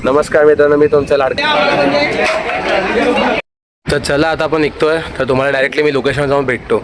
नमस्कार मित्रांनो, मी तुमचा लाडका. तर चला आता आपण निघतोय. तर तुम्हाला डायरेक्टली मी लोकेशन जाऊन भेटतो.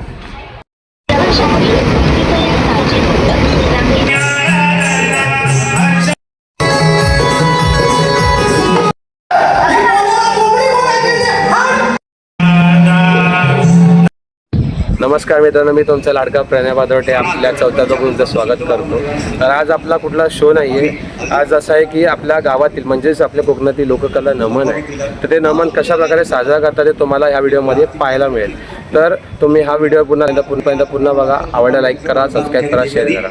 नमस्कार मित्रांनो, मी तुमचा लाडका प्रणय बादवटे आपल्या चौथ्या तुमचं स्वागत करतो. तर आज आपला कुठला शो नाही आहे. आज असं आहे की आपल्या गावातील म्हणजेच आपल्या कोकणातील लोककला नमन आहे. तर ते नमन कशा प्रकारे साजरा करतात ते तुम्हाला ह्या व्हिडिओमध्ये पाहायला मिळेल. तर तुम्ही हा व्हिडिओ पुन्हा बघा. आवडला लाईक करा, सबस्क्राईब करा, शेअर करा.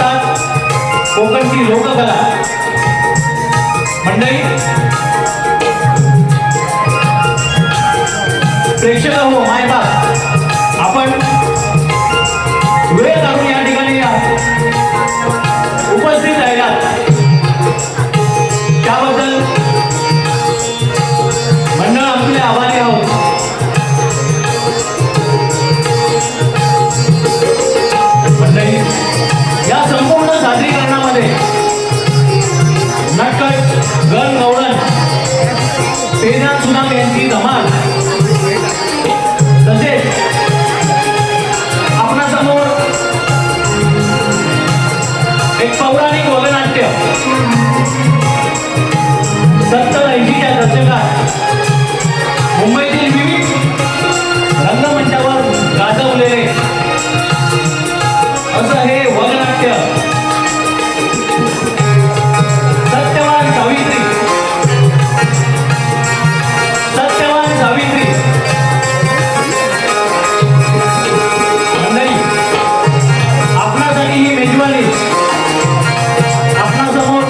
बघतात कोकणची लोककला मंडळी प्रेक्षक हो मायबाप आपण वेळ काढून या ठिकाणी उपस्थित राहिलात त्याबद्दल मंडळ आपले आभारी आहोत. मंडळी या संपूर्ण सादरीकरणामध्ये नटखट गण गवळण पेनान सुनाम यांची धमाल तसेच आपणासमोर एक पौराणिक वगनाट्य 70-80च्या दशकात मुंबईतील विविध रंगमंचावर गाजवलेले असं हे वगनाट्य सत्यवान सावित्री. सत्यवान सावित्री मंडळी आपणासाठी ही मेजवानी आपणासमोर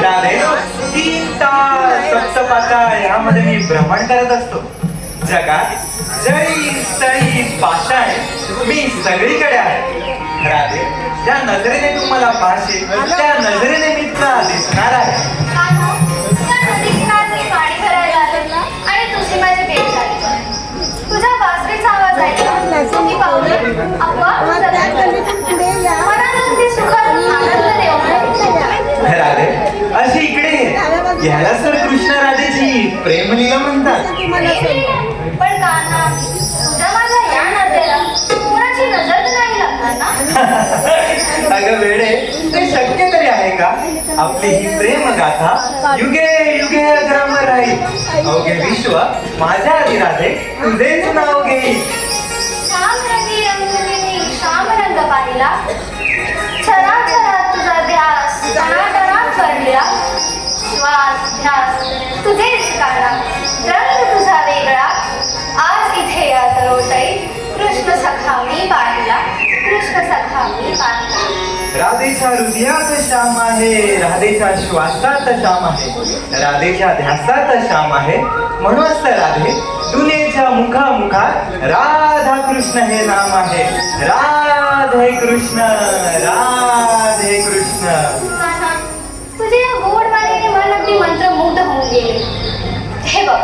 राधे 3 तास सप्तपाचा यामध्ये मी भ्रमण करत असतो. जगात जळी स्थळी पाषाण मी सगळीकडे आहे. राधे ज्या नजरेने तू मला पाहशील त्या नजरेने मी तुला दिसणार आहे. पाणी भरायला आलं ना आणि तुझी माझी भेट झाली. तुझ्या बासरीचा आवाज ऐकला की पावले आपोआप मनाला अगदी सुखद आनंद देऊन. राधे अशी इकडे ये. यालाच तर कृष्ण राधेची प्रेमलीला म्हणतात. पण कान्हा तुझ्या माझ्या या नात्याला कोणाची नजर तर नाही लागणार ना. अगं वेडे ते शक्य तरी आहे का? आपली ही प्रेम गाथा युगे युगे अजरामर राहील. अवघे विश्व माझ्या आधी राधे तुझेच नाव घेईल. श्याम रंगी रंगलेली श्याम रंग पाहिला छराछरात तुझा ध्यास टणाटणात भरलेला श्वास ध्यास तुझेच काढा रंग तुझा वेगळा आज इथे या तरोटई कृष्ण सखा मी पाहिला कृष्ण सखा मी पाहिला. राधेच्या हृदयात श्याम आहे, राधेच्या श्वासात श्याम आहे, राधेच्या ध्यासात श्याम आहे. म्हणूनच तर राधे दुनियेच्या मुखामुखात राधा कृष्ण हे नाम आहे. राधे कृष्ण राधे कृष्ण. कान्हा, तुझे या गोड वाणीने मन अगदी मंत्रमुग्ध होऊन गेले. हे बघ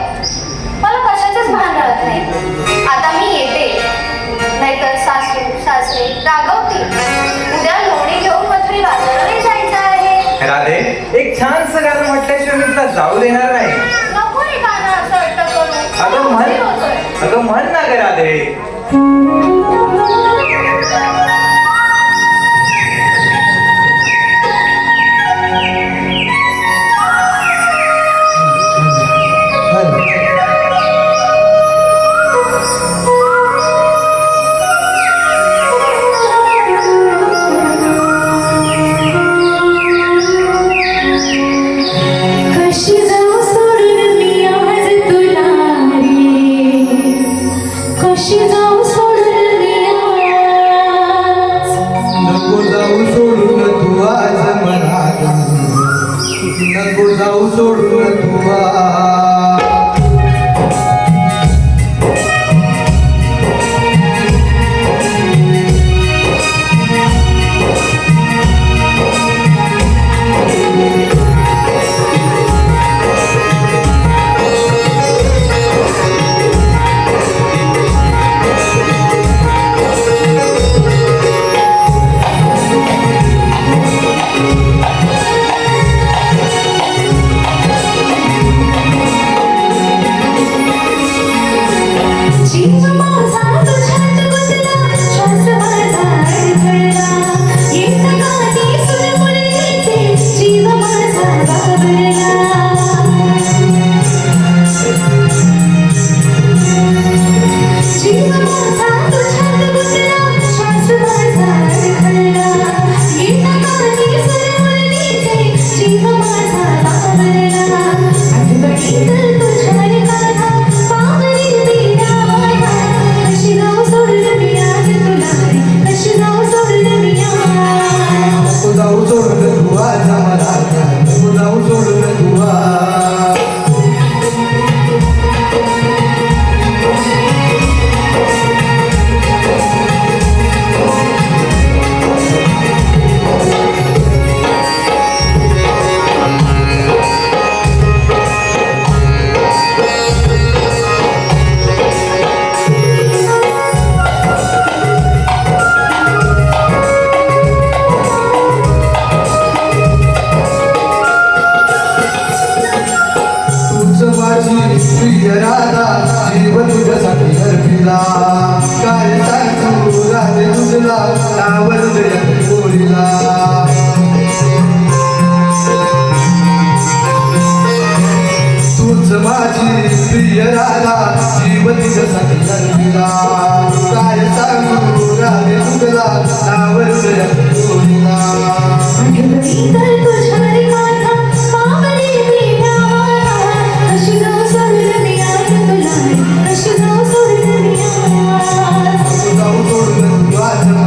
मला कशाचंच भान राहत नाही. आता मी येते नाहीतर सासू सासरे रागवतील. उद्या लोणी घेऊन मथुरी बाजाराला जायचं आहे. राधे एक छानसं गाणं म्हटल्याशिवाय मी तुला जाऊ देणार नाही. नको रे कान्हा असं अट्ट करू. अगं म्हण अगं म्हण ना ग राधे. नको जाऊ सोडून तू राधा जीव तुझ्यासाठी अर्पिला काय सांगू राधे तुझला आवडले गोरीला तूच माझी प्रिय राधा जीव तुझ्यासाठी अर्पिला काय सांगू राधे तुझला आवडले गोरीला कान्हा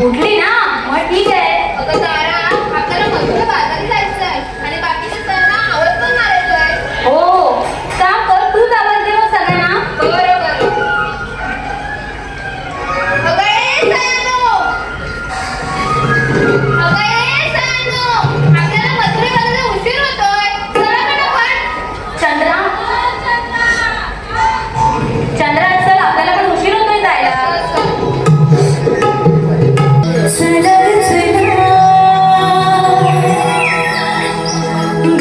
उठली ना मग ठीक आहे. अगं तारा, आपल्याला मधुर बाजारी जायचंय आणि बाकीच्या सर्वांना आवड पण मारायचंय. हो का कर तूच आवाज दे मग सगळ्यांना. बरं बरं. अगं ए सयानो! अगं ए सयानो! आपल्याला मथुरेमध्ये उशीर होतोय. चला पटापट. चंद्रा चंद्रा चल आपल्याला पण उशीर होतोय जायला.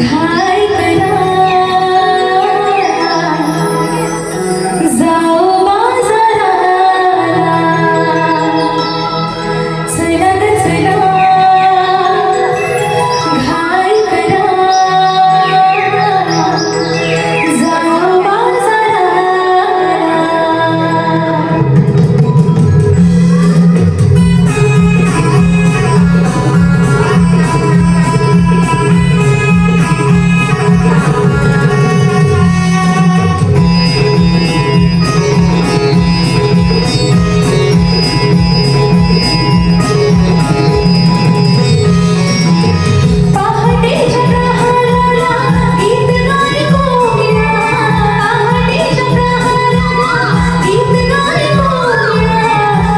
घाई करा जाऊ बाजाराला. चला ग चला घाई करा जाऊ बाजाराला. पहाटेच्या प्रहराला गीत गाय कोकिळा. पहाटेच्या प्रहराला गीत गाय कोकिळा.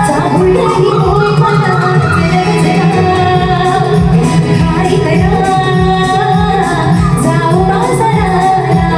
चाहुंडही होय मला जरा घाई करा जाऊ बाजाराला.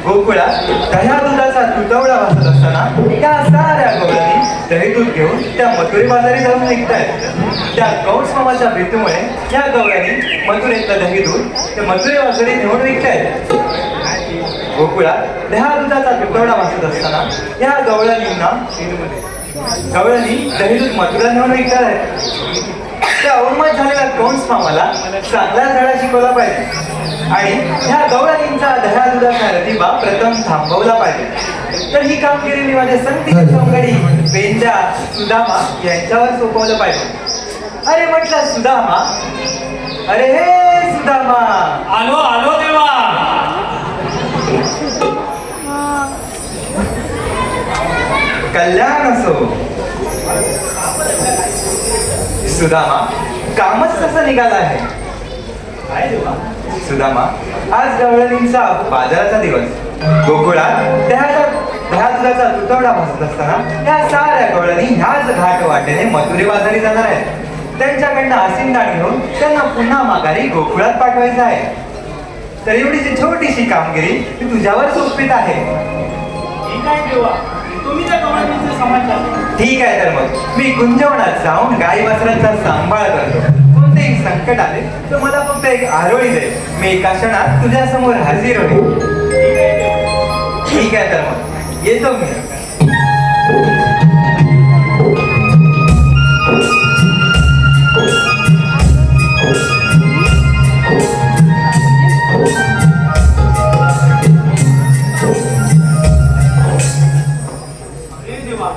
गोकुळात दह्या दुधाचा तुटवडा वाचत असताना त्या साऱ्या गवळणी दही दूध घेऊन त्या मथुरे बाजारी जाऊन निघतायत. त्या कंस मामाच्या भीतीमुळे या गवळणी मथुरेतलं दही दूध ते मथुरे बाजारी नेऊन विकतायत. गोकुळात दह्या दुधाचा तुटवडा वाचत असताना या गवळणींनी दही दूध मथुरा नेऊन विकतात आहेत. त्या अवमान झालेल्या कंस मामाला चांगला धडा शिकवला पाहिजे आणि ह्या गवळणींचा दह्या दुधाचा रतिबा प्रथम थांबवला पाहिजे. तर ही कामगिरी मी माझ्या संगीत सवंगडी पेंड्या सुदामा यांच्यावर सोपवलं पाहिजे. अरे म्हटलं सुदामा, अरे हे सुदामा, आलो आलो देवा. कल्याण असो. सुदामा, कामच कसं निघालं आहे? काय देवा? सुदामा, आज गवळणींचा बाजाराचा दिवस. गोकुळात दह्या दुधाचा तुटवडा भासत असताना या साऱ्या गवळणी ह्याच घाट वाटेने मथुरे बाजारी जाणार आहेत. त्यांच्याकडनं आसिंदाण घेऊन त्यांना पुन्हा माघारी गोकुळात पाठवायचं आहे. तर एवढीशी छोटीशी कामगिरी मी तुझ्यावर सोपवीत आहे. ठीक आहे देवा, तुम्ही त्या गवळणींचे समाचार. ठीक आहे, तर मग मी गुंजवणात जाऊन गाई वासरांचा सांभाळ करतो. कोणतेही संकट आले तर मला फक्त एक आरोळी दे, मी एका क्षणात तुझ्या समोर हजर होईल. ठीक आहे, तर मग येतो मी. अरे देवा,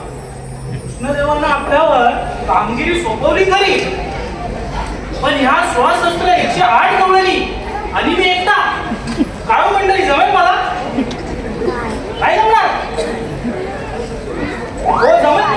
कृष्णदेवांना आपल्यावर कामगिरी सोपवली खरी, पण ह्या 108 गवळणी आणि मी एकटा. काय मंडळी, जमेल मला? काय जमणार? हो जमेल.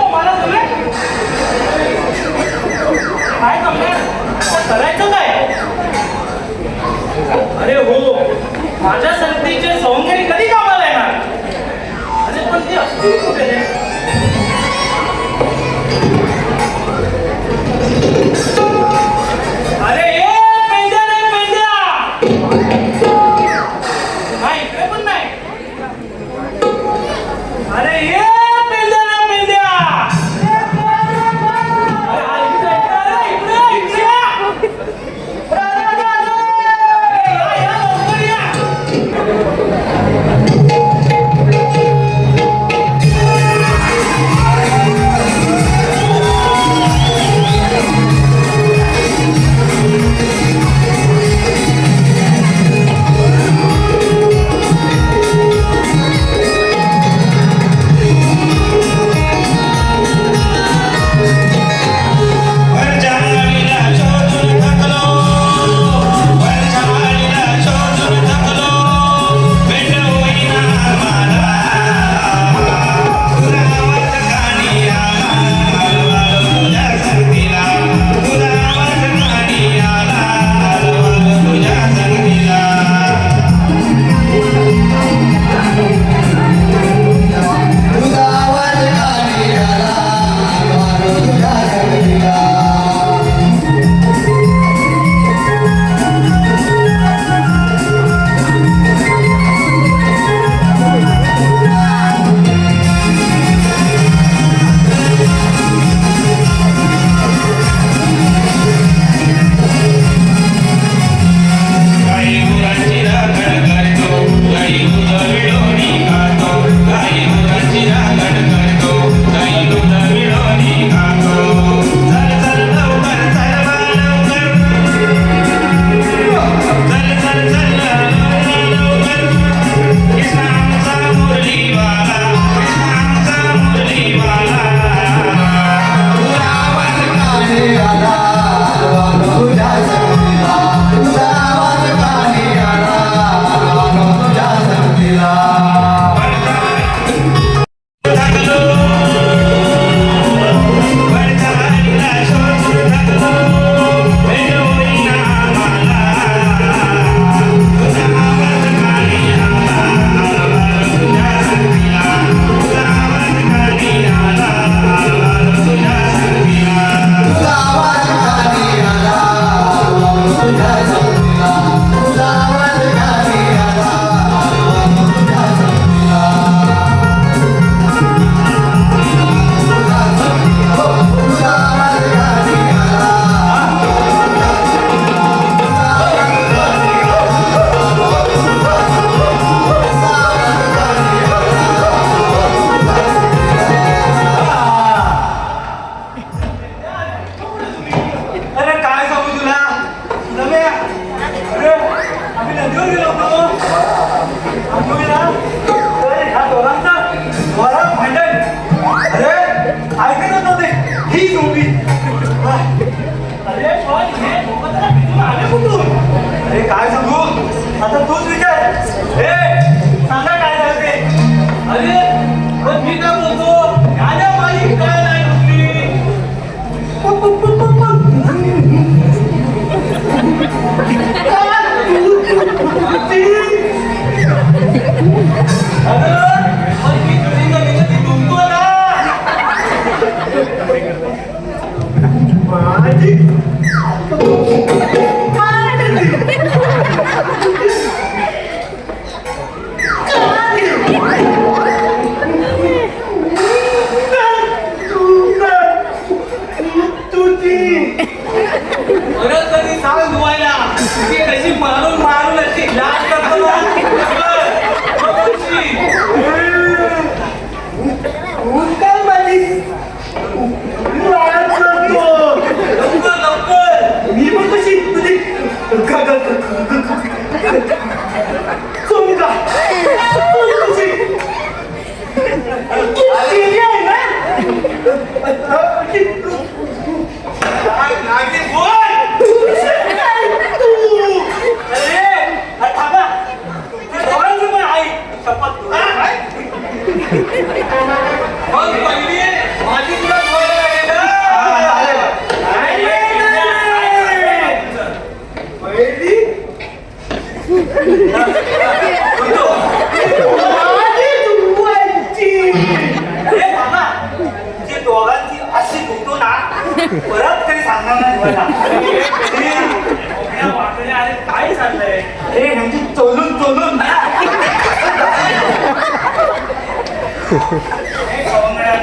आता तूच विचार सांगा काय झालं ते. अरे पण मी काय बोलतो ह्याने माझी काय नाही कुठली परत कधी सांग धुवायला ती कशी मारून मारून अशी लाज करतो मी पण कशी तुझी मग पहिली माझी तुला धुवायला दोघांची अशी धुतो ना परत तरी सांगणार नाही तुम्हाला. अरे काय चाललंय हे ह्यांची चोलून चोलून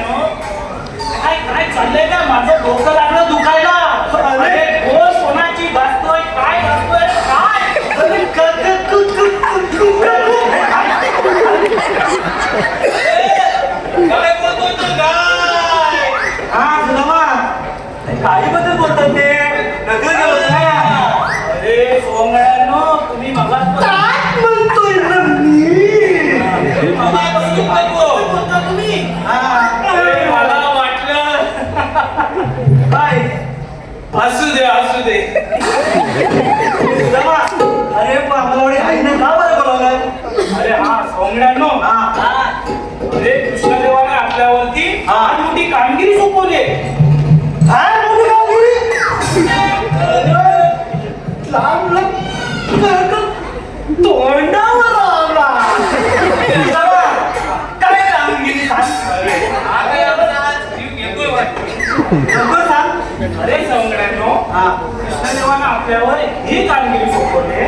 काय काय चाललंय का माझं डोकं लागलं दुखायला अरे कोण कोणाची घासतोय काय घासतोय काय काय बोलतोय तो काय हा सुदामा काही बद्दल बोलतात ते नजर गेलं ना. अरे सोंगड्यांनो तुम्ही मगाच काय म्हणतोय ना मी मगापासून काय बोलता तुम्ही अरे मला वाटलं काय असू दे सुदामा अरे पण आपल्याकडे आईनं का बरं बोलावलं. अरे हा सोंगड्यांनो अरे कृष्णदेवाने आपल्यावरती आज मोठी कामगिरी सोपवली काय मोठी कामगिरी लांब तोंडावर आला. सुदामा, काय कामगिरी सांग लवकर सांग. अरे सौंगड्यांनो कृष्णदेवानं आपल्यावर ही कामगिरी सोपवली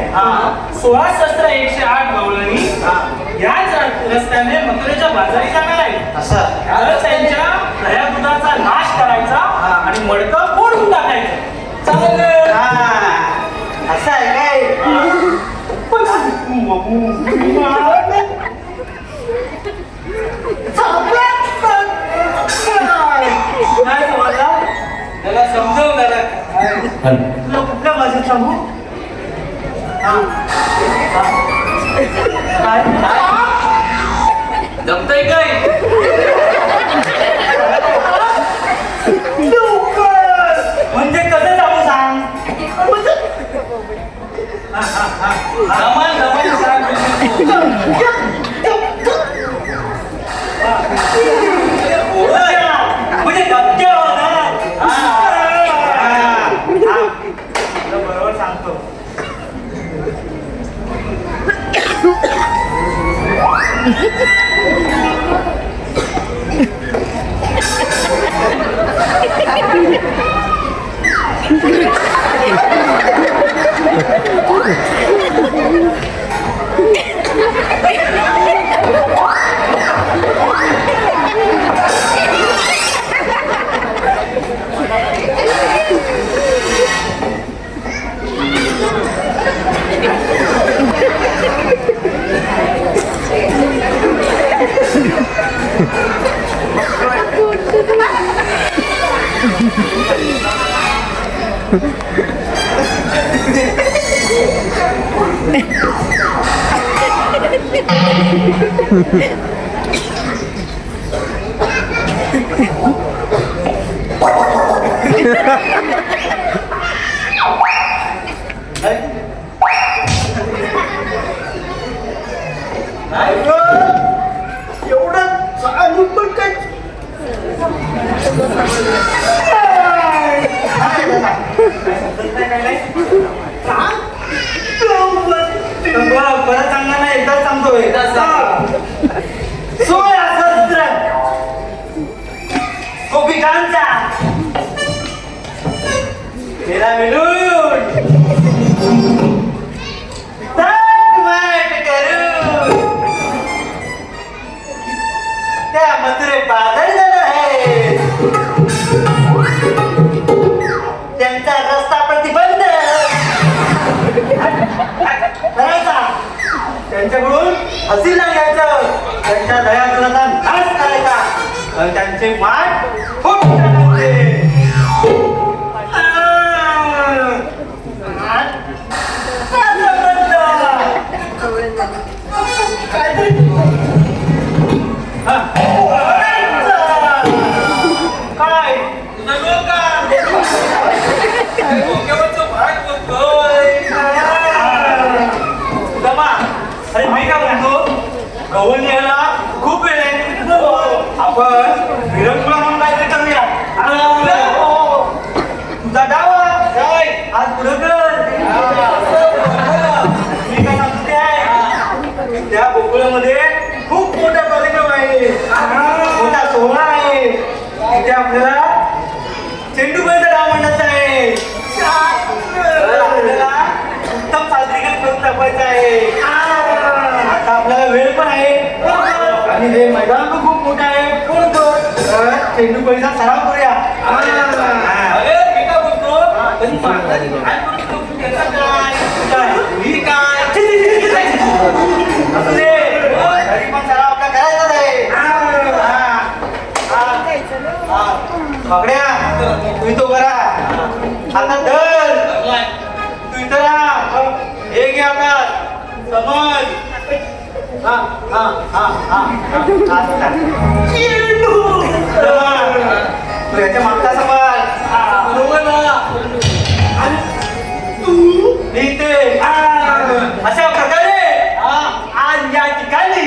16 शस्त्र 108 गवळणी याच रस्त्याने मथुरेच्या बाजारी जाणार आहे. असं तर त्यांच्या दह्या दुधाचा नाश करायचा आणि मडकं फोडून टाकायचं चालेल. असं आहे काय. काय समजला त्याला समजव जरा तुला कुठल्या भाषेत सांगू. काय जमतंय काय म्हणजे कसं सांगू सांग. जमान म्हणजे धक्क्या होणार. बरोबर सांगतो. एवढं चालू पण काय परत सांगणार नाही एकदाच सांगतोय 16 सहस्त्र गोपिकांचा मेरा मिळून तटमट करून त्या मथुरे पागल झालं आहे त्यांचा रस्ता प्रतिबंध करायचा त्यांच्याकडून हसील ना घ्यायचं त्यांच्या दयागुणाचा नाश करायचा आणि त्यांचे मान खूप टाकायचे काय अरे मी काय म्हणतो गवळणी यायला खूप वेळ आहे आपण विरंगुळा म्हणून काहीतरी करूया तुझा डावा आज पुढं कर मी काय सांगतो ते आहे त्या गोकुळामध्ये खूप मोठा कार्यक्रम आहे मोठा सोहळा आहे तिथे आपल्याला चेंडूबाईचा डाव मांडायचा आहे आपल्याला उत्तम सादरीकरण करून दाखवायचं आहे आता आपल्याला वेळ पण आहे आणि हे मैदान पण खूप मोठं आहे तर चेंडूबाईचा सराव करूया पकड्या तू तो करा आता धर तू इथं राहा हे घे आता समज तू याच्या मागचा समाज इथे अशा प्रकारे आज या ठिकाणी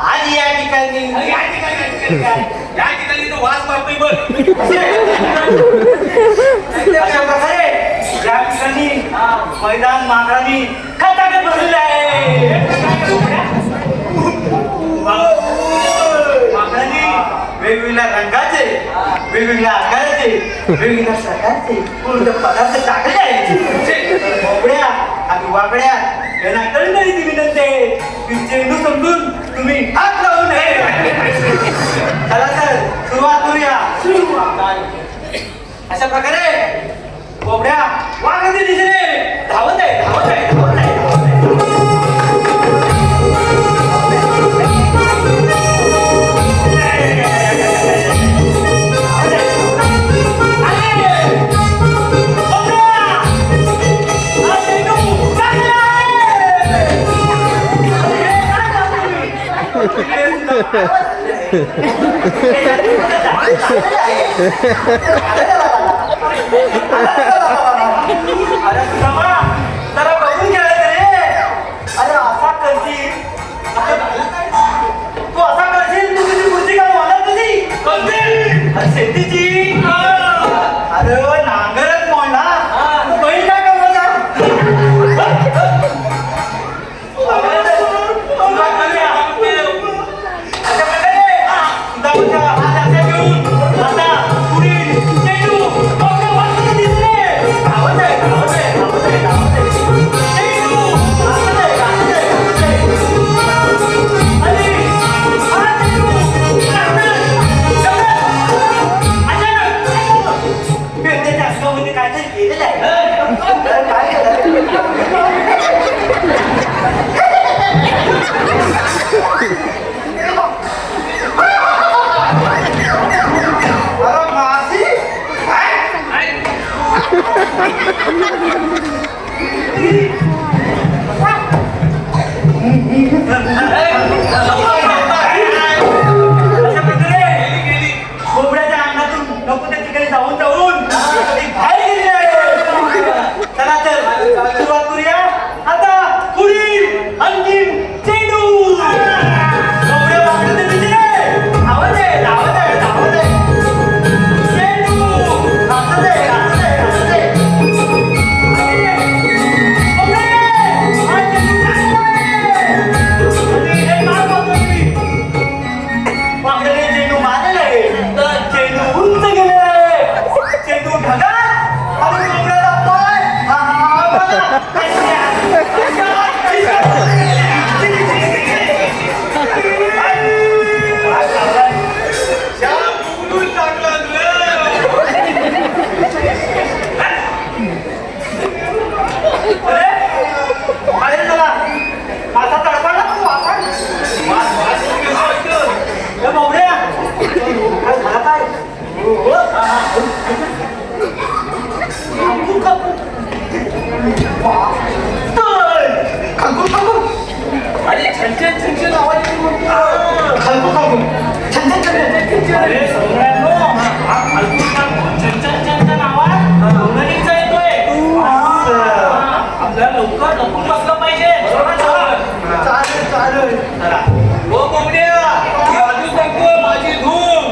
आज या ठिकाणी तो वास मारतोय बघ अशा प्रकारे या ठिकाणी मैदान मागरांनी खटाखट भरलेले आहे मागरांनी वेगवेगळ्या रंगाचे वेगवेगळ्या आकाराचे वेगवेगळ्या प्रकारचे पूर्ण पदार्थ टाकले आहेत मोकड्या आणि वाकड्या यांना कळणारी ती विनंती आहे की चेंडू समजून तुम्ही हात लावू नये चला तर सुरुवात करूया अशा प्रकारे कोबड्या वाघाच्या दिशेने धावत आहे धावत आहे धावत आहे अरे सुदामा जरा बघून खेळायचं रे अरे असा करशील तू असा करशील तू तुझी खुर्ची का मला तुझी अरे शेतीची अरे नांगरच मोडला बहीण काय कमवता अशा प्रकारे सुदामाच्या हात अशा घेऊन आता पुढील चेंडू धावत आहे धावत आहे धावत आहे धावत आहे चेंडू धावत आहे धावत आहे धावत आहे आणि हा चेंडू अचानक त्याच्या अंगामध्ये काहीतरी गेलेलं आहे काय अरे मासी कोबड्याच्या अंगातून नको त्या ठिकाणी जाऊन जाऊन बाहेर गेले आहे चला तर सुरुवात करूया आता पुढे अरे सगळ्यांनो, हा फालतू चंचलच्या नावात नोंदणीचा येतोय. आपल्याला लवकर लपून बसलं पाहिजे. चालेल. चला. हो कोंबड्या, मी आधीच सांगतोय माझी धूम.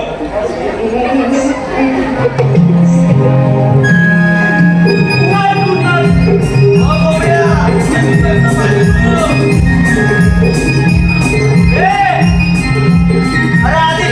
हो कोंबड्या, माझी धूम. अरे आधी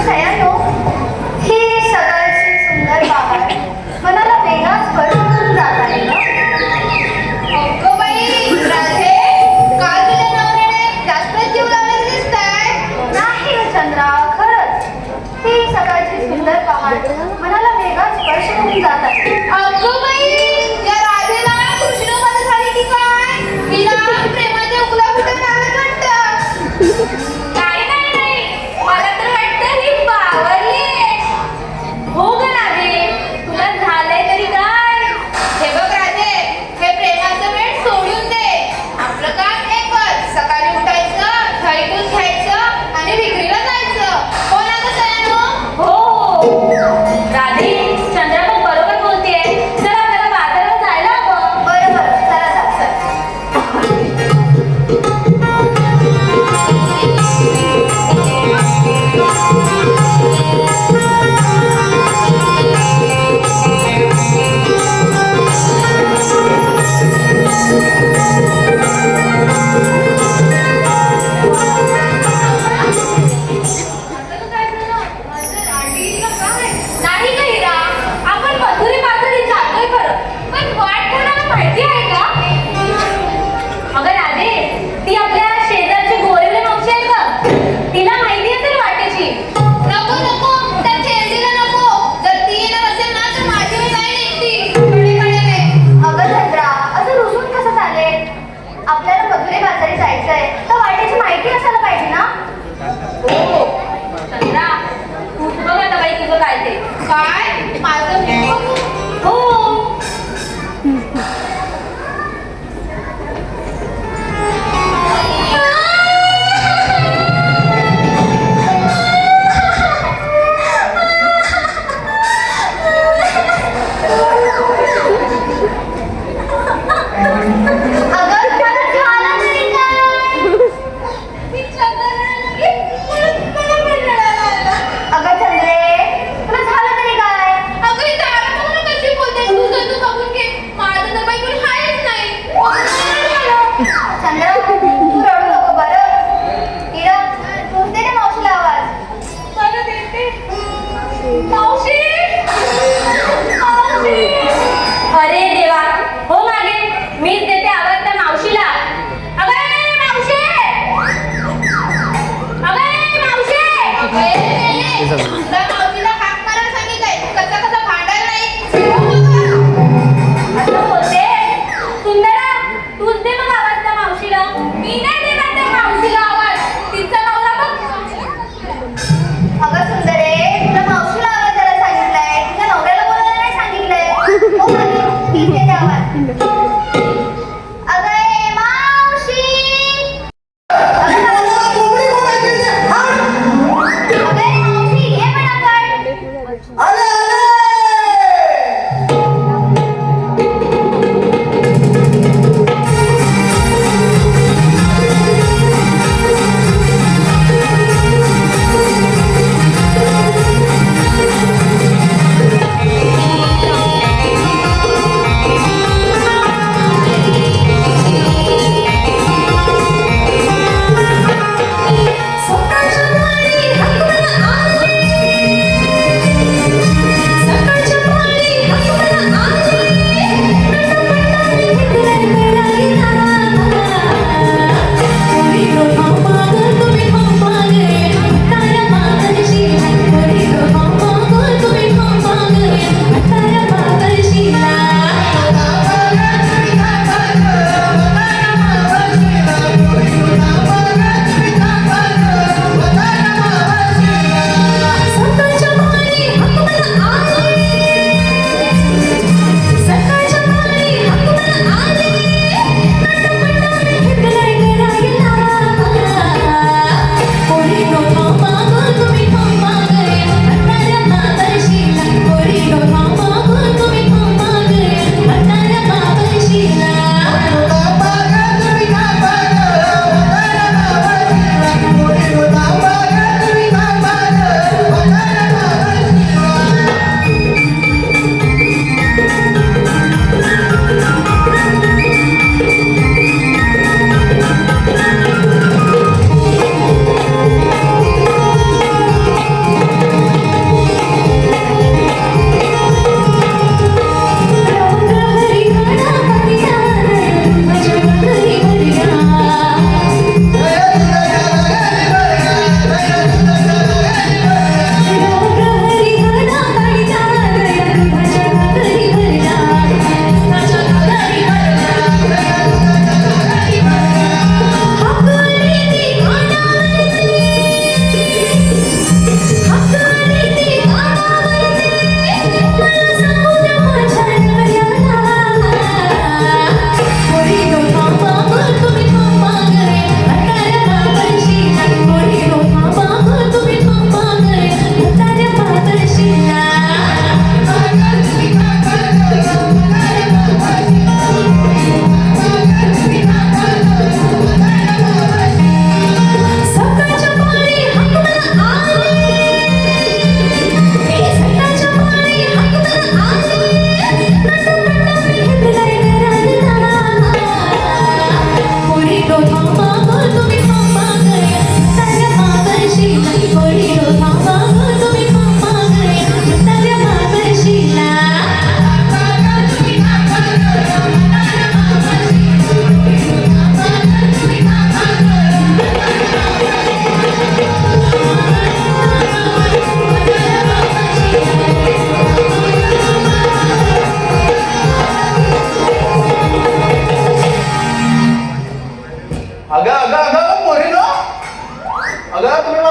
सयानो, ही सकाळची सुंदर बहार मनाला वेगळा स्पर्श करून जात आहे ना. अगं बाई, राधे, काल तुझ्या नवऱ्याने जास्तच जीव लावलेला दिसतंय. नाही ग चंद्रा, खरंच ही सकाळची सुंदर बहार मनाला वेगळा स्पर्श करून जात आहे. अगं बाई, या राधेला कृष्णपद झाली की काय? हिला प्रेमाच्या उकला फुटत आलं वाटतं. नाही, मला तर वाटतं ही बावरली. हो ग राधे, तुला झालंय तरी काय? हे बघ राधे, हे प्रेमाचं वेळ सोडून दे. आपलं काम एकच, सकाळी उठायचं, घरी दूध घ्यायचं आणि विक्रीला जायचं. हो ना ग सयानो? हो राधे, चंद्रा पण बरोबर बोलतेय. चल आपल्याला बाजारात जायला हवं. बरोबर, चला चल. नाही ग हिरा, आपण मथुरे बाजारी जातोय खरं, पण वाट कोणाला माहिती आहे का? अगं राधे, ती आपल्या शेजारची गोरेले मावशी आहे का? तिला माहिती असेल वाटेची. नको, त्या चेंडीला नको. जर ती येणार असेल ना तर माझी मी जाईल एकटी. कडेकडेने. अगं चंद्रा, असं रुसून कसं चालेल? आपल्याला मधुरे बाजारी जायचंय तर वाटेची माहिती असायला पाहिजे ना. हो चंद्रा, तू बघ आता बाई तुझं काय ते. काय? माझं मी बघू. हो. अगं तुला झालं तरी काय? ती चंद्राला लगे मला पण रडायला आलं. अगं चंद्रे, तुला झालं तरी काय? अगं ही दारू बघून कशी बोलतेस? तू बघून घे. माझं तर बाई कोणी हायच नाही. बघून मला झालं. चंद्रा, तू रडू नको बरं. हिरा, तूच दे ना मावशीला आवाज. बरं देते. मावशी, मावशी. अरे देवा, हो मागे मीच देते आवाज त्या मावशीला. अगं मावशी, तुला मावशीला हाक मारायला सांगितलंय. कसं भांडायला नाही. असं बोलते. सुंदरा, तूच दे मग आवाज त्या मावशीला. मी नाही देणार त्या मावशीला आवाज. तिचा नवरा बघ. अगं सुंदरे, तुला मावशीला आवाज द्यायला सांगितलंय, तुझ्या नवऱ्याला बोलायला नाही सांगितलंय. हो मागे, मीच देते आवाज. अगं ए मावशी. अगं मावशी, ये म्हणे.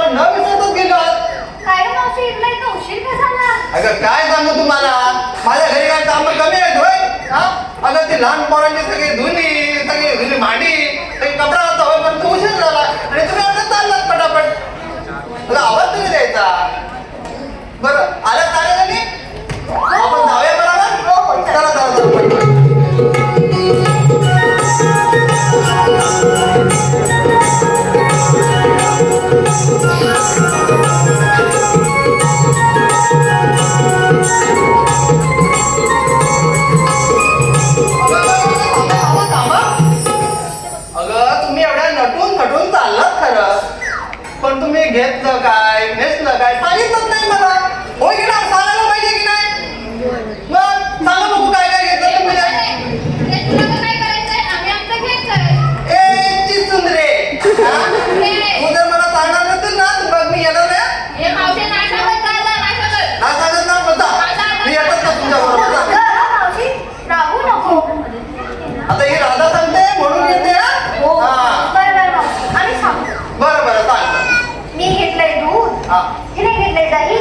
मला न विसरतच गेलात. काय रे मावशी इथला इतका उशीर का झाला? अगं काय सांगू तुम्हाला, माझ्या घरी काय काम कमी आहेत होय? हा? अगं ते लहान पोरांची सगळी धुनी मांडी सगळी कपडा होता होय, पण तो उशीर झाला आणि तुम्ही एवढं चाललात पटापट. अगं आवाज तुम्ही द्यायचा. बरं आल्या चालेल आणि आपण जाऊया बरोबर. चला चला चला. अगं तुम्ही एवढ्या नटून थटून चाललात खरं, पण तुम्ही घेतलं काय नेसलं काय सांगितलंच नाही मला. हो की ना, सांगायला पाहिजे की नाही? मग सांगा बघू काय काय घेतलं तुम्ही काय? ते तुला तर काय करायचंय, आम्ही आमचं घ्यायचंय. ए चिचुंदरे, हा? तू जर मला सांगणार नसेल ना तर मग मी येणार नाही. हे मावशी नाटकच झालं, नाटकच. ना सांगत ना बसा. मी येतच ना तुमच्या बरोबर. मावशी राहू नको. आता ही राधा सांगते म्हणून येते. हो हा बरं मावशी आम्ही सांगतो. बरं बरं सांग. मी घेतलंय दूध, हा हिने घेतलंय दही,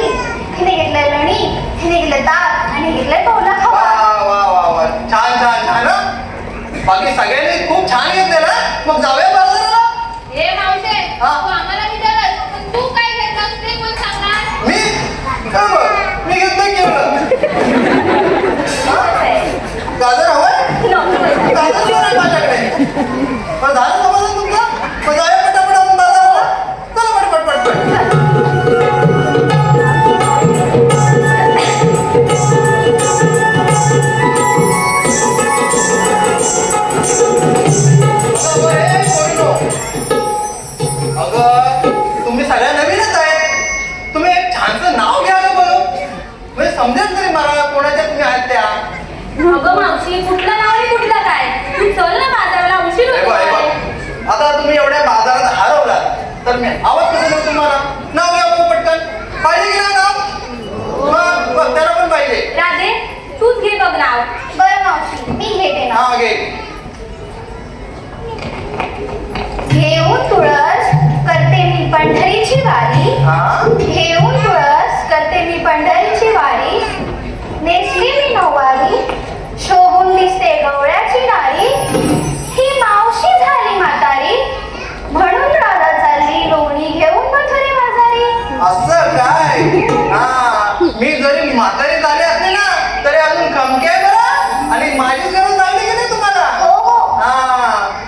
हिने घेतलंय लोणी, हिने घेतलंय ताक आणि हिने घेतलंय टोला वा खवा. वा वा वा छान छान छान हं? बाकी सगळ्यांनी खूप छान घेतले ना. मग जाऊया बाजाराला. हे मावशी, हा? तू आम्हाला विचारलं, पण तू काय घेतलंस ते कोण सांगणार? मी का बरं? मी घेतलं केवढं. गाजर हवंय? गाजर नाही आहे माझ्याकडे. पण झालं समाधान तुमचं? मग जाऊया पटापट आपण बाजाराला. चला पटपट पटपट. अगं तुम्ही सगळ्या नवीनच आहे. तुम्ही एक छानसं नाव घ्या ना बरं, म्हणजे समजेल तरी मला कोणाच्या तुम्ही आहात त्या. अगं मावशी कुठलं नाव आणि कुठलं काय? तू चल ना बाजाराला, उशीर हे बघ, हे होतोय. बघ. आता तुम्ही एवढ्या बाजारात हरवलात तर मी आवाज कसं देऊ तुम्हाला? नाव घ्या बघू पटकन. पाहिजे की नाही नाव? मग त्याला पण पाहिजे. राधे तूच घे बघ नाव. बरं मावशी मी घेते ना. हा घे. घेऊन तुळस करते मी पंढरीची वारी, हा घेऊन तुळस करते मी पंढरीची वारी, नेसली मी नऊवारी, शोभून दिसते गवळ्याची नारी, ही मावशी झाली म्हातारी, म्हणून राधा चालली लोणी घेऊन मथुरे बाजारी. असं काय? हा मी जरी म्हातारी झाले असते ना तरी अजून खमके आहे बरं. आणि माझी गरज लागली की नाही तुम्हाला? हो हो हा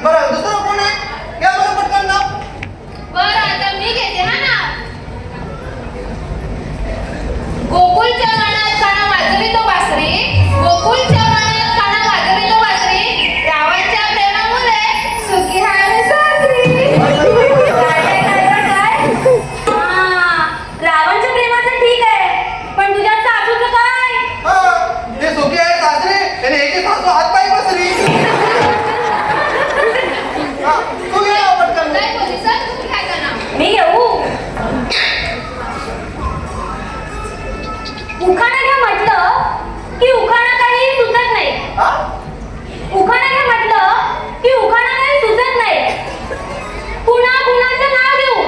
बरं दुसरं कोण आहे? घ्या बरं पटकन नाव. बरं, आता मी घेते ना नाव. गोकुळच्या वनात काना वाजवी तो बासरी, गोकुळच्या वनात काना वाजवी तो बासरी, रावणच्या प्रेमामुळे सुखी आहे मी सासरी. काय? हा, रावणच्या प्रेमाचं ठीक आहे, पण तुझ्या सासूचं काय? हा ते सुखी आहे सासरे आणि याची सासू हातपाय बसली. हा तू घे नाव पटकन. काय बोलली सर, तुम्ही काय करणार? मी घेऊ. उखाणा घ्या म्हटलं की उखाणा काही सुचत नाही. हा उखाणा घ्या म्हटलं की उखाणा काही सुचत नाही. कुणा कुणाचं नाव घेऊ,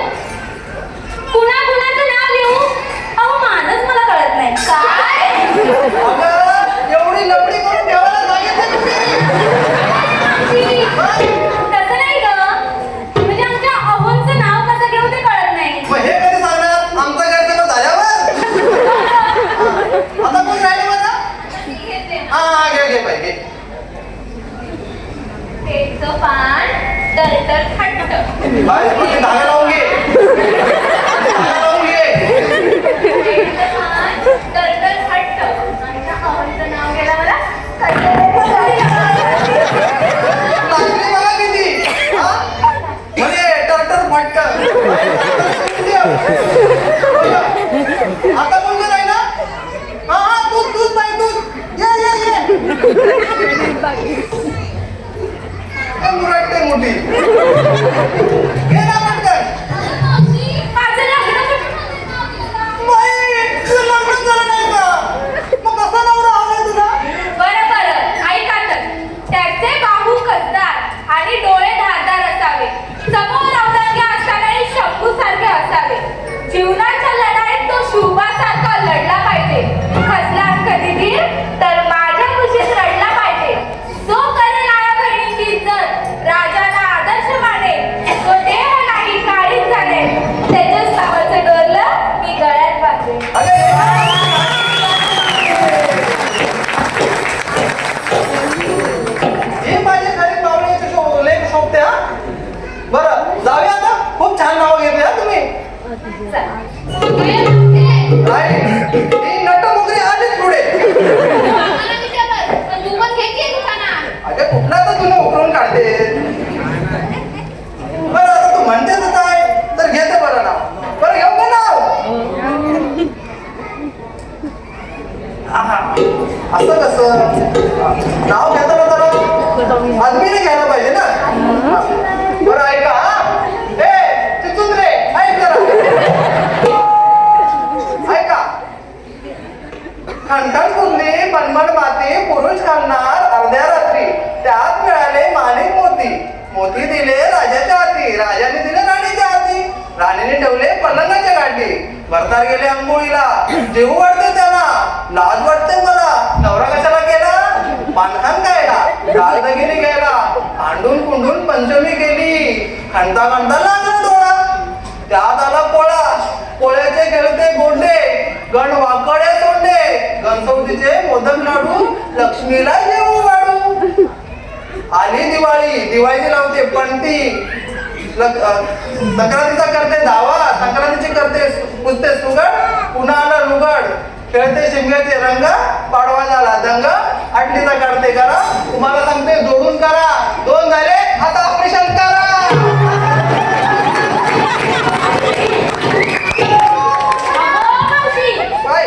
कुणा कुणाचं नाव घेऊ, अहो माझंच मला कळत नाही. काय? अगं एवढी लपडी करून ठेवायला सांगितलं तुम्ही. तसं नाही ग, म्हणजे आमच्या अहोंचं नाव कसं घेऊ ते कळत नाही. मग हे कधी सांगणार? आमचं काय सगळं झाल्यावर. आता कोण राहिले मला? मी घेते ना. हा घे घे बाई घे. पेटचं पान दरदर थट्ट. बाई पण ते धागा लावून घे. धागा लावून घे. पेटचं पान दरदर थट्ट. आमच्या अहोंचं नाव घ्यायला मला लागली बघा किती. हा? म्हणे टरटर फटकन. आता कोण नाही ना? हा हा तूच बाई तूच. ये मुरडते मोठी. घे ना पटकन. मावशी, माझं लग्न कुठं? बाई तुझं लग्न झालं नाही का? मग कसा नवरा हवाय तुला? बरं बरं ऐका तर, त्याचे बाहू कसदार आणि डोळे धारदार असावे, समोर अवलंग्या असतानाही शंभू सारखे असावे, काय ही नटमुगरी आलीच पुढे. मला विचार पण तू पण घे की दुकानात. अगं कुठला तर तुला उकरून काढते. बरं आता तू म्हणतेच काय तर घेते बरं ना. बरं घेऊ का नाव? आहा, असं कसं नाव घेताना जरा आदमीने घ्यायला पाहिजे ना. हा. बरं ऐका हा. ए चिचून रे ऐक जरा. ऐका खणखण कुंडी मनमन माती पुरुष खाणार अर्ध्या रात्री त्यात मिळाले माणिक मोती मोती दिले राजाच्या हाती राजाने दिले राणीच्या हाती राणीने ठेवले पलंगाच्या गाठी भरतार गेले अंघोळीला जेवू वाटते त्याला लाज वाटते मला नवरा कशाला गेला बांधकाम गायला दागदागिरी घ्यायला आंडून कुंडून पंचमी गेली खणता खणता लागला डोळा त्यात आला पोळा पोळ्याचे खेळते गोंडे गण वाकडे तोंडे गणपतीचे मोदक लाडू लक्ष्मीला जेवू वाढू आली दिवाळी दिवाळीची लावते पणती संक्रांतीचा करते धावा संक्रांतीची करते पुसते सुगड पुन्हा आला लुगड खेळते शिमग्याचे रंग पाडवा झाला दंग आटलीचा काढते करा तुम्हाला सांगते जोडून करा 2 झाले आता ऑपरेशन करा. काय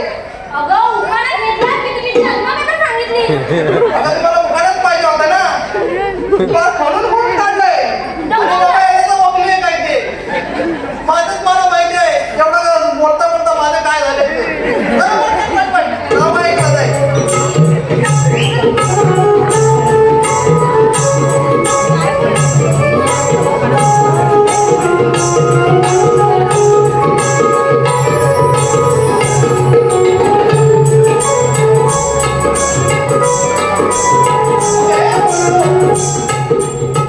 अगं उखाणा घेतला की तुम्ही जन्मकथा सांगितली. आता तुम्हाला उखाणच पाहिजे होता ना म्हणून म्हणून काढलंय आणि बाबा याचं वकली आहे काय ते माझंच मला माहिती आहे एवढं बोलता बोलता माझं काय झालं ते नाव ऐकलं जाईल.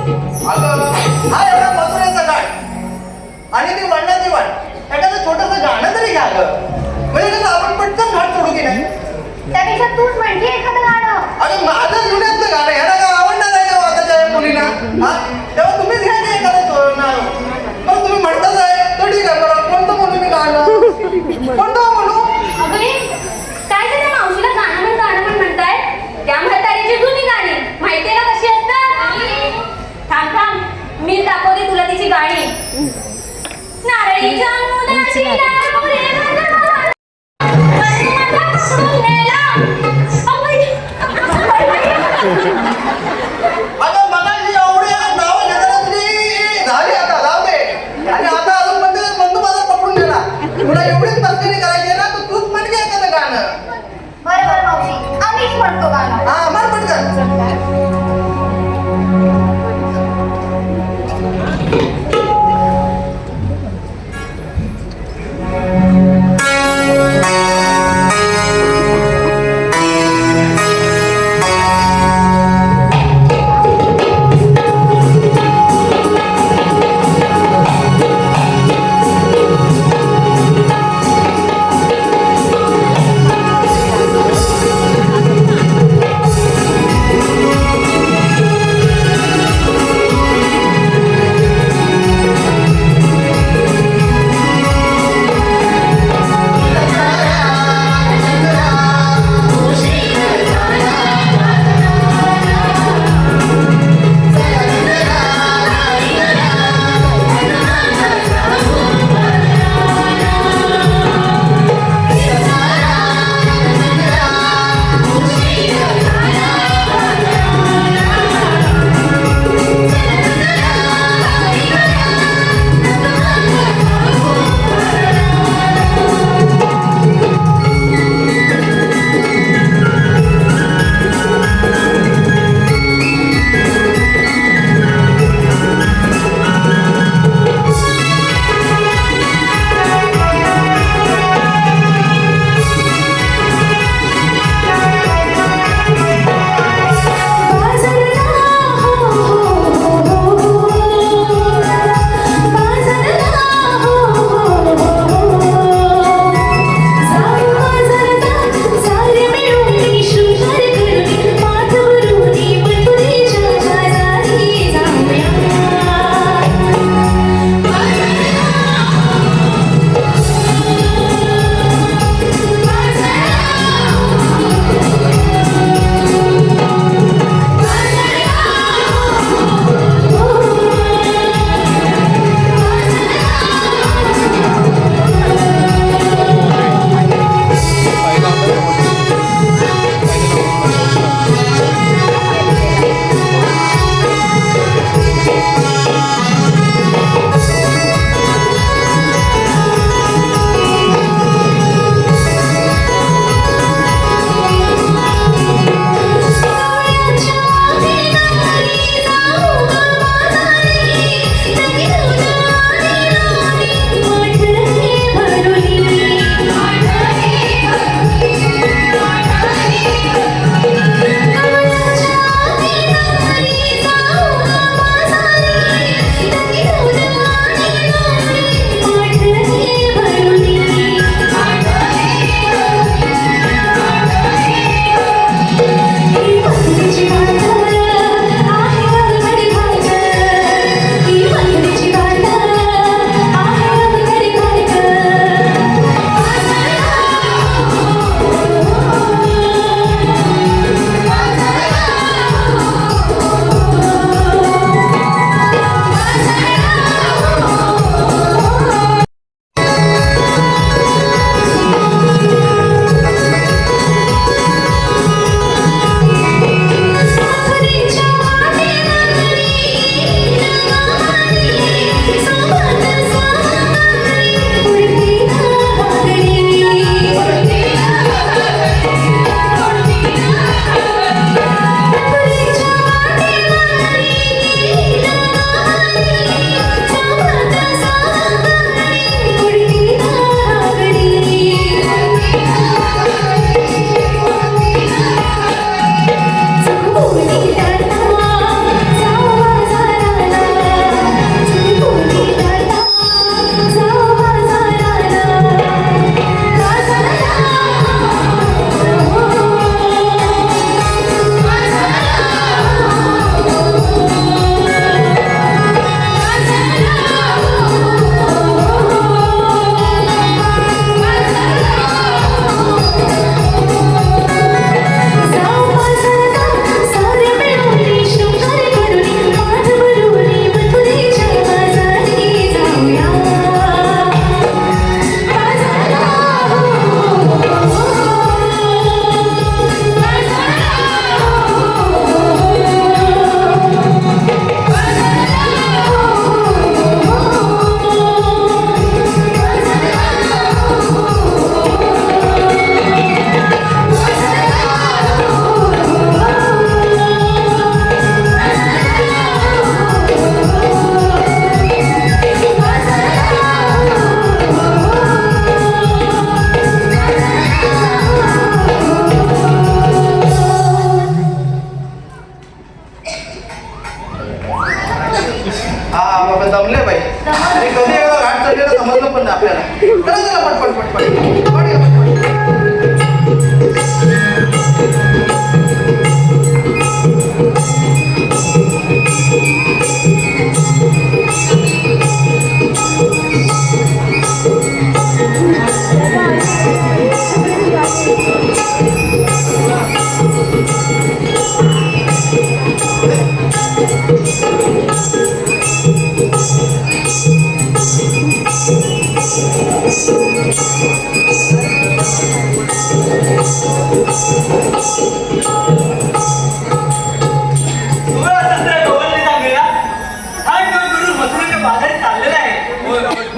हा एवढा मथुरेचा घाट आणि ती वळणाची वाट एखादं छोटंसं गाणं तरी घ्या गं म्हणजे कसं आपण पटकन घाट सोडू की नाही. त्यापेक्षा तूच म्हणजे एखादं गाणं. अरे माझं जुन्यातलं गाणं ह्याला काय आवडणार आहे का आताच्या या मुलीला हा तेव्हा तुम्हीच घ्या की एखादं नाव पण तुम्ही म्हणताच आहे तर ठीक आहे बरं कोणतं म्हणू मी गाणं कोणतं म्हणू. अगं हे, काय ते त्या मावशीला गाणं पण म्हणताय त्या म्हातारीची जुनी गाणी माहितीये का कशी असतात. थांब थांब मी दाखवते तुला तिची गाणी. नारळीच्या मुलाची लाल रे गंधर्व, माझा पकडून नेला. अगं मगाशी एवढी नावं घेताना तुझी झाली आता जाऊ दे आणि आता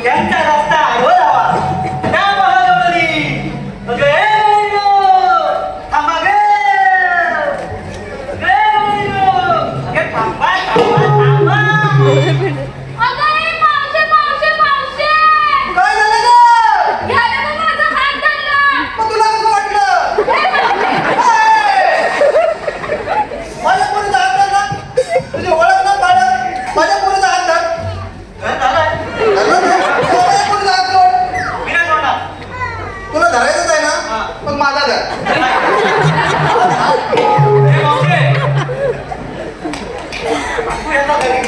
त्यांचा रस्ता आडवा लावा. त्या महागवळणी. अगं, ए वैनो, थांबा गे. गे वैनो. अगं, थांबा, थांबा, थांबा. अगं ए, मावशे मावशे मावशे काय झालं गं? ह्याने मग माझा हात धरला. मग तुला कसं वाटलं? माझ्या पोरीचा हात धर ना. तुझी ओळख ना पाडत माझ्या पोरीचा हात धर. काय झालंय? धरलं ना? माझ्या पोरीचा हात सोड. मी नाही सोडणार. तुला धरायचंच आहे ना? मग माझा धर. ए, मावशे. तू येता घरी.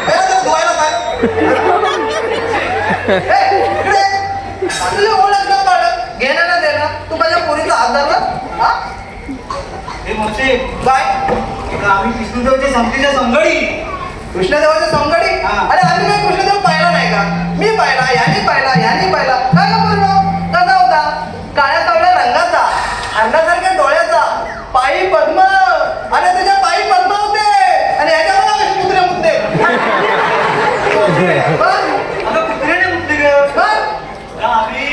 पहिला तुला धुवायला काय? इकडे ये. तुझी ओळख ना पाडत घेणं ना देणं तू माझ्या पोरीचा हात धरला? हा? ए, मावशे. काय? इकडं आम्ही विष्णुदेवच्या संगतीच्या संगडी. कृष्णदेवाच्या संगडी? हा. अरे आम्ही काही कृष्णदेव पाहिला नाही का? मी पाहिला, याने पाहिला. काय का पूर्ण? कसा होता? काळ्या कावळ्या रंगाचा, हरणासारख्या डोळ्याचा, पायी पद्म. अरे त्याच्या पायी पद्म होते आणि ह्याच्या मला कशी कुत्रे मुद्दे. अगं, कुत्र्याने मुक्ती गं. आम्ही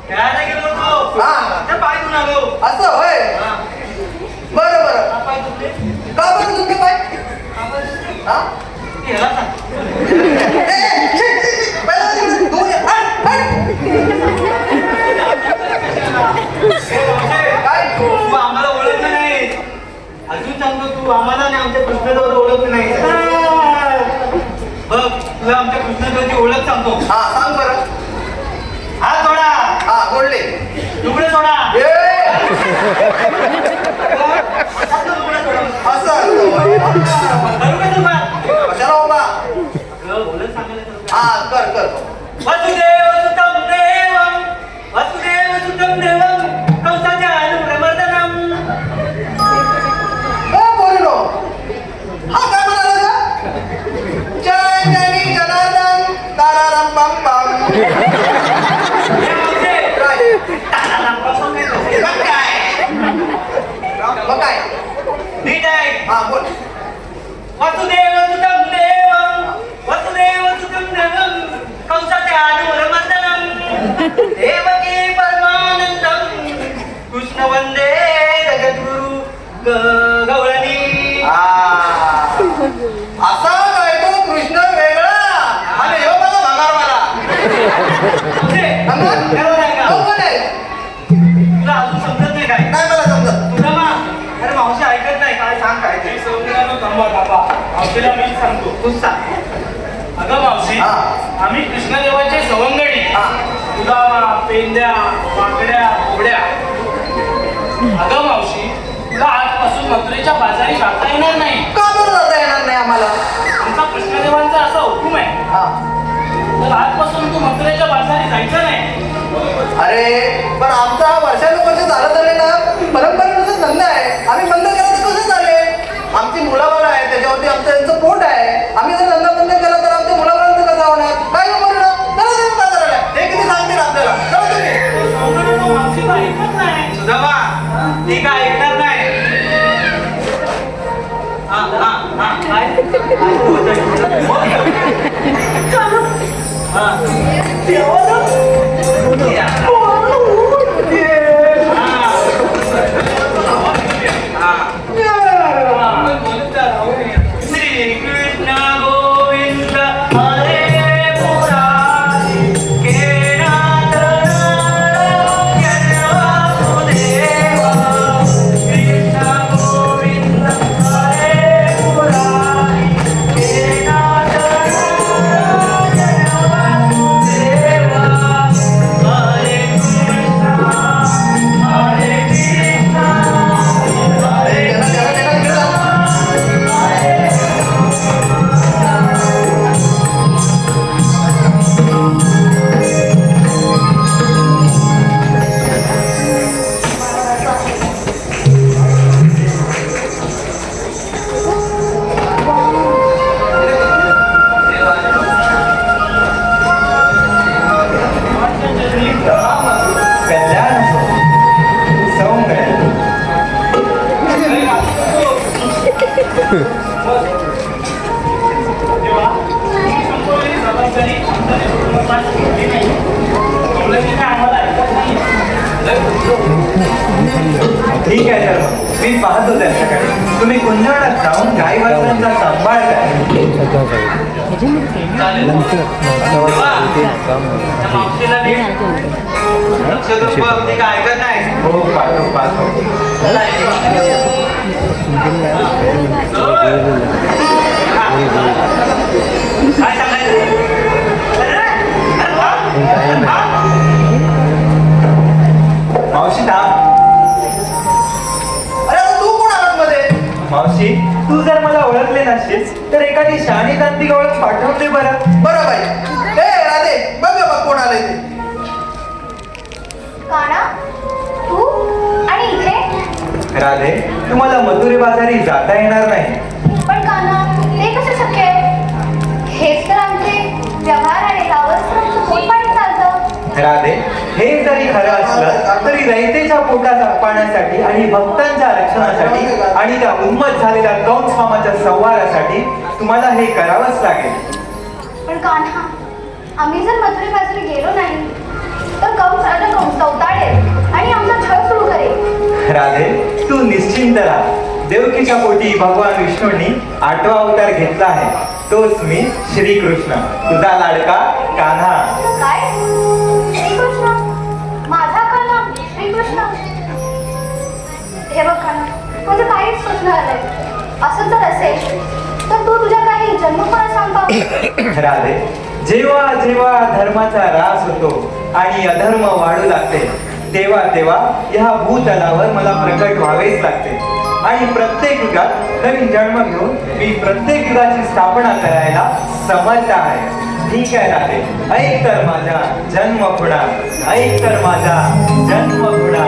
खेळायला गेलो होतो. हा. त्या पाय धुवून आलो. असं होय. हा. बरं. हा, पाय धुतले. का बरं तुमचे पाय? हा, पाय धुतले. हा? ह्याला सांग. पहिला तिकडे धुवून ये. हट. ए, मावशे. काय? तू आम्हाला ओळखलं नाही. अजून सांगतो, तू आम्हाला आणि आमच्या कृष्णदेवाला ओळखलं नाही. बघ, तुला आमच्या कृष्णदेवाची ओळख सांगतो. हा सांग बरं. हात सोडा. हा बोलले. तुकडे सोडा. असं करू का तुम्हाला? कशाला बाबा? ओळख सांगायला करू का? हा कर. वसुदेव सुतं देवं वसुदेव सुतं देवं कंसाच्या अनुप्रमर्दनम्. बोललो हा काय म्हणाला का? जय जनी जनार्दन ताराराम पम पम. हे मावशे, काय? तारारामपासून नाही तो. मग काय? मग काय? नीट आहे. हा बोल. वसुदेव सुतं देवं वसुदेव सुतं देवं कंसाच्या अनुप्रमर्दनम्. देवकी परमानंदं कृष्ण वंदे जगद्गुरु गवळणी. असा काय तो कृष्ण वेगळा आणि ह्यो मला भगारवाला. तुला अजून समजत नाही काय? नाही मला समजत. तुला मा अरे मावशी ऐकत नाही. काय सांग काय ते? मावशीला मीच सांगतो. तूच सांग. अगं मावशी, हा. आम्ही कृष्णदेवाचे सवंगडी. हा. तुला पेंद्या वाकड्या कोबड्या. अगं मावशी, तुला आजपासून मथुरेच्या बाजारी जाता येणार नाही. का बरं जाता येणार नाही आम्हाला? आमचा कृष्णदेवांचा असा हुकूम आहे. हा. तर आजपासून तू मथुरेच्या बाजारी जायचं नाही. अरे पण आमचा वर्षानुवर्ष चालत आलेला परंपरेनुसार धंदा आहे. आम्ही बंद केला तर कसं चालेल? आमची मुलाबाळ आहे, त्याच्यावरती आमचं त्यांचं पोट आहे. आम्ही जर धंदा बंद केला तर आमच्या मुलाबाळांचं कसं होणार? काय म्हणणार? चला तुम्ही बाजाराला. हे किती सांगतील आपल्याला? चला तुम्ही. मावशी तर ऐकत नाही. सुधामा, ती काय ऐकणार नाही. काय? श्री कृष्ण गोविंद हरे मुरारी हे नाथ नारायण वासुदेवा. कृष्ण गोविंद हरे मुरारी हे नाथ ठीक आहे तर मग मी पाहतो त्यांच्याकडे. तुम्ही कुंजवनात जाऊन गाई वासरांचा सांभाळ करा. ऐकत नाही हो पाहतो. काय सांगायचं मावशी थांब. अरे आता तू कोण आलास मध्ये मावशी तू जर मला ओळखले नसशील तर एखादी शहाणी तांत्रिक ओळख पाठवून दे बरं. बरं बाई हे राधे बघ बघ कोण आलंय ते काना तू आणि इथे राधे तुम्हाला मथुरे बाजारी जाता येणार नाही. पण काना ते कसं शक्य आहे? हेच तर आमचे व्यवहार आणि त्यावरच तर आमचं पोटपाणी चालतं. राधे हे जरी खरं असलं तरी रयतेच्या पोटाचा पाण्यासाठी आणि भक्तांच्या रक्षणासाठी आणि त्या उन्मत झालेल्या कंस मामाच्या संहारासाठी तुम्हाला हे करावंच लागेल. पण कान्हा आम्ही जर मथुरे बाजारी गेलो नाही तर कंस राजा कंस चौताळेल आणि आमचा छळ सुरू करेल. राधे तू निश्चिंत राहा. देवकीच्या पोटी भगवान विष्णूंनी 8वा अवतार घेतला आहे. तोच मी श्रीकृष्ण तुझा लाडका कान्हा. काय श्रीकृष्ण? माझा कान्हा श्रीकृष्ण? हे बघ कान्हा माझं काहीच सुचलं आलंय. असं जर असेल तर तू तुझ्या काही जन्मपणा सांग. राधे जेव्हा जेव्हा धर्माचा ऱ्हास होतो आणि अधर्म वाढू लागते तेव्हा तेव्हा ह्या भूतलावर मला प्रकट व्हावेच लागते. आणि प्रत्येक युगात नवीन जन्म घेऊन मी प्रत्येक युगाची स्थापना करायला समर्थ आहे. ठीक आहे राधे ऐक तर माझा जन्म खुणा. ऐक तर माझा जन्म खुणा.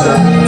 राधा